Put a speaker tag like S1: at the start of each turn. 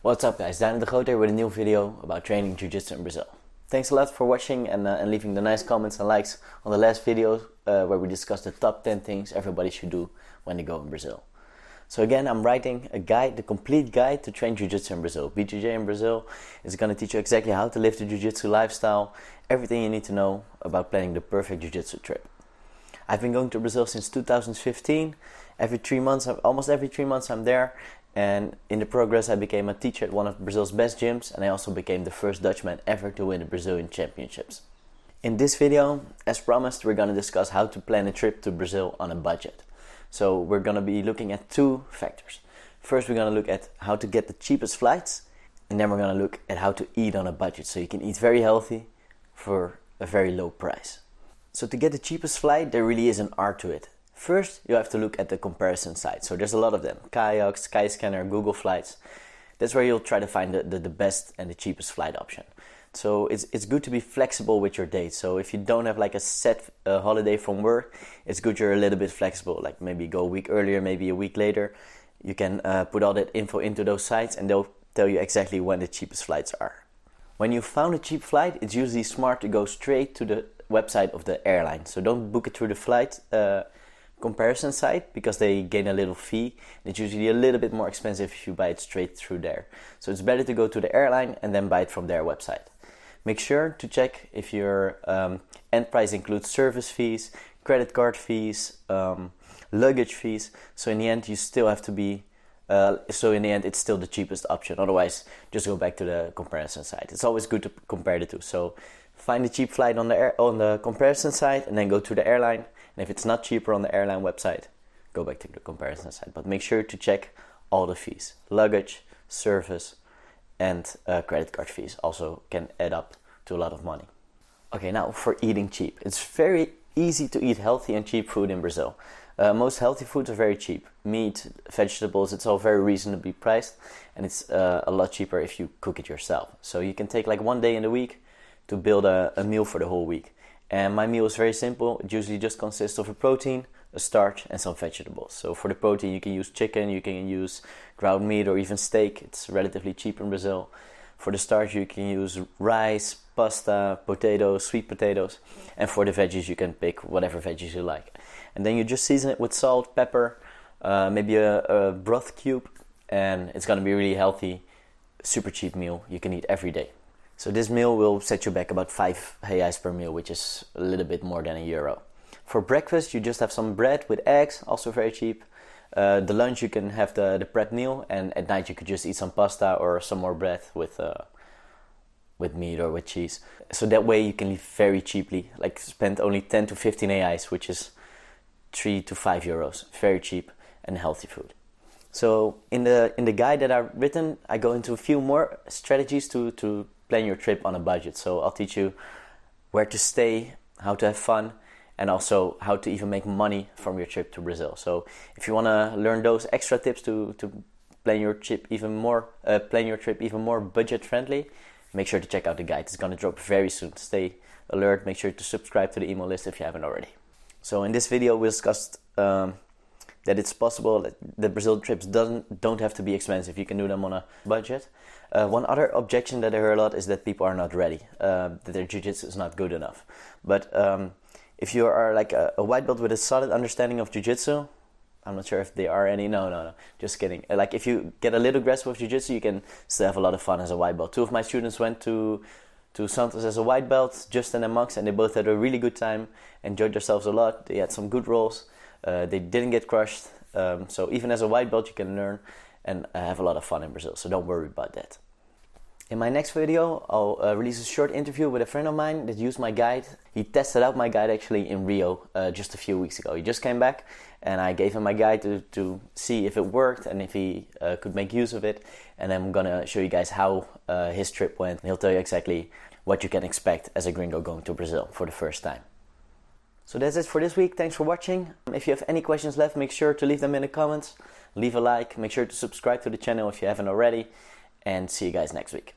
S1: What's up guys, Daniel de Groot here with a new video about training Jiu-Jitsu in Brazil. Thanks a lot for watching and leaving the nice comments and likes on the last video where we discussed the top 10 things everybody should do when they go in Brazil. So again, I'm writing a guide, the complete guide to train Jiu-Jitsu in Brazil. BJJ in Brazil is going to teach you exactly how to live the Jiu-Jitsu lifestyle, everything you need to know about planning the perfect Jiu-Jitsu trip. I've been going to Brazil since 2015. Almost every 3 months I'm there. And in the progress I became a teacher at one of Brazil's best gyms, and I also became the first Dutchman ever to win the Brazilian Championships. In this video, as promised, we're going to discuss how to plan a trip to Brazil on a budget. So we're going to be looking at two factors. First, we're going to look at how to get the cheapest flights, and then we're going to look at how to eat on a budget so you can eat very healthy for a very low price. So to get the cheapest flight, there really is an art to it. First, you have to look at the comparison sites. So there's a lot of them. Kayak, Skyscanner, Google Flights. That's where you'll try to find the best and the cheapest flight option. So it's good to be flexible with your dates. So if you don't have like a set holiday from work, it's good you're a little bit flexible. Like maybe go a week earlier, maybe a week later. You can put all that info into those sites and they'll tell you exactly when the cheapest flights are. When you found a cheap flight, it's usually smart to go straight to the website of the airline. So don't book it through the flight comparison site because they gain a little fee. It's usually a little bit more expensive if you buy it straight through there. So it's better to go to the airline and then buy it from their website. Make sure to check if your end price includes service fees, credit card fees, luggage fees. So in the end it's still the cheapest option. Otherwise, just go back to the comparison site. It's always good to compare the two. So find a cheap flight on the comparison site and then go to the airline. And if it's not cheaper on the airline website, go back to the comparison site. But make sure to check all the fees. Luggage, service, and credit card fees also can add up to a lot of money. Okay, now for eating cheap. It's very easy to eat healthy and cheap food in Brazil. Most healthy foods are very cheap. Meat, vegetables, it's all very reasonably priced. And it's a lot cheaper if you cook it yourself. So you can take like one day in the week to build a meal for the whole week. And my meal is very simple. It usually just consists of a protein, a starch, and some vegetables. So for the protein, you can use chicken, you can use ground meat, or even steak. It's relatively cheap in Brazil. For the starch, you can use rice, pasta, potatoes, sweet potatoes. And for the veggies, you can pick whatever veggies you like. And then you just season it with salt, pepper, maybe a broth cube. And it's going to be a really healthy, super cheap meal you can eat every day. So this meal will set you back about 5 reais per meal, which is a little bit more than €1. For breakfast, you just have some bread with eggs, also very cheap. The lunch, you can have the prep meal, and at night you could just eat some pasta or some more bread with meat or with cheese. So that way you can live very cheaply, like spend only 10 to 15 reais, which is 3 to 5 euros. Very cheap and healthy food. So in the guide that I've written, I go into a few more strategies to plan your trip on a budget. So I'll teach you where to stay, how to have fun, and also how to even make money from your trip to Brazil. So if you want to learn those extra tips to plan your trip even more budget friendly, make sure to check out the guide. It's going to drop very soon. Stay alert. Make sure to subscribe to the email list if you haven't already. So in this video we discussed that it's possible that the Brazil trips don't have to be expensive. You can do them on a budget. One other objection that I hear a lot is that people are not ready, that their jiu-jitsu is not good enough. But if you are like a white belt with a solid understanding of jiu-jitsu, I'm not sure if there are any. No, just kidding. Like if you get a little grasp of jiu-jitsu, you can still have a lot of fun as a white belt. 2 of my students went to Santos as a white belt, Justin and Max, and they both had a really good time, enjoyed themselves a lot. They had some good rolls. They didn't get crushed. So even as a white belt, you can learn and have a lot of fun in Brazil. So don't worry about that. In my next video, I'll release a short interview with a friend of mine that used my guide. He tested out my guide actually in Rio just a few weeks ago. He just came back and I gave him my guide to see if it worked and if he could make use of it. And I'm gonna show you guys how his trip went. He'll tell you exactly what you can expect as a gringo going to Brazil for the first time. So that's it for this week. Thanks for watching. If you have any questions left, make sure to leave them in the comments. Leave a like. Make sure to subscribe to the channel if you haven't already. And see you guys next week.